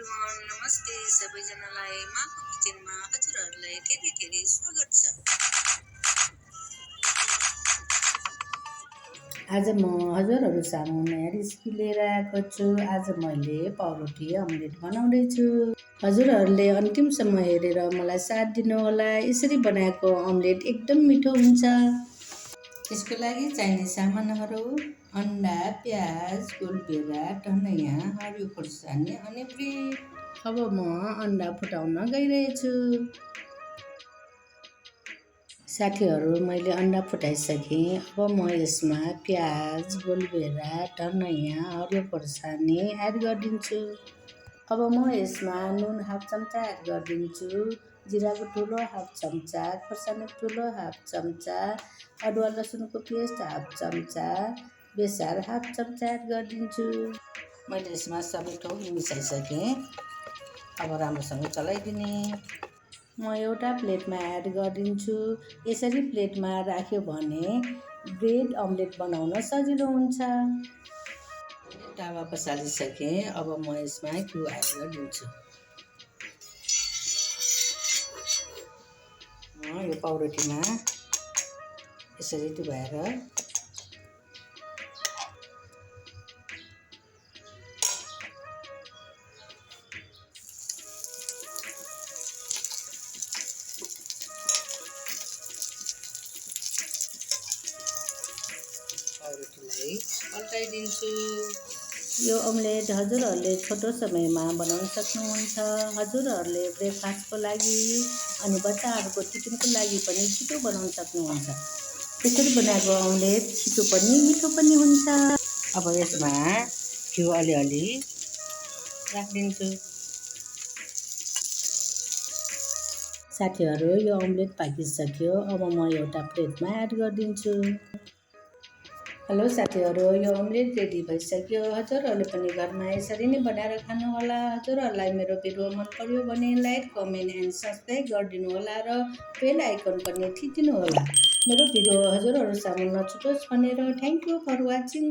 Everyone नमस्ते सबैजनालाई माकोकिचनमा हजुरहरूलाई धेरै धेरै स्वागत छ। आज म हजुरहरू सामु नयाँ रेसिपी लिएर आएको छु। आज मैले पाउरोटी अमलेट बनाउँदै छु। हजुरहरूले अन्तिमसम्म हेरेर मलाई साथ दिनुहोला। यसरी बनाएको अमलेट एकदम मिठो हुन्छ। यसको लागि चाहिने सामानहरू अन्डा, प्याज, गोलभेरा, धनियाँ, हरियो खोर्सानी अनि ब्रेड। अब म अन्डा फुटाउन गइरहेछु। साथीहरू मैले अन्डा फुटाइसकेँ। अब म यसमा प्याज, गोलभेरा, धनियाँ, हरियो खोर्सानी एड गरिदिन्छु। अब म यसमा नुन हाफ चम्चा एड गरिदिन्छु। जिराको ठुलो हाफ चम्चा, खोर्सानीको ठुलो हाफ चम्चा, अदुवा लसुनको पेस्ट हाफ चम्चा, बेसार हाफ चम्चा एड गरिदिन्छु। मैले यसमा सबै ठाउँ मिसाइसकेँ। अब राम्रोसँग चलाइदिने। म एउटा प्लेटमा एड गरिदिन्छु। यसरी प्लेटमा राख्यो भने ब्रेड अमलेट बनाउन सजिलो हुन्छ। तावा पसालिसकेँ। अब म यसमा घिउ एड गरिदिन्छु। यो पाउरोटीमा यसरी डुबाएर पाउरोटीलाई पल्टाइदिन्छु। यो अमलेट हजुरहरूले छोटो समयमा बनाउन सक्नुहुन्छ। हजुरहरूले ब्रेकफास्टको लागि अनि बच्चाहरूको टिफिनको लागि पनि छिटो बनाउन सक्नुहुन्छ। यसरी बनाएको अमलेट छिटो पनि मिठो पनि हुन्छ। अब यसमा घिउ अलिअलि राखिदिन्छु। साथीहरू यो अमलेट पाकिसक्यो। अब म एउटा प्लेटमा एड गरिदिन्छु। हेलो साथीहरू, यो अमलेट रेडी भइसक्यो। हजुरहरूले पनि घरमा यसरी नै बनाएर खानुहोला। हजुरहरूलाई मेरो भिडियो मन पर्यो भने लाइक, कमेन्ट एन्ड सब्सक्राइब गरिदिनु होला र बेल आइकन पनि थिचिदिनु होला। मेरो भिडियो हजुरहरू सामु नछुटोस् भनेर। Thank you for watching.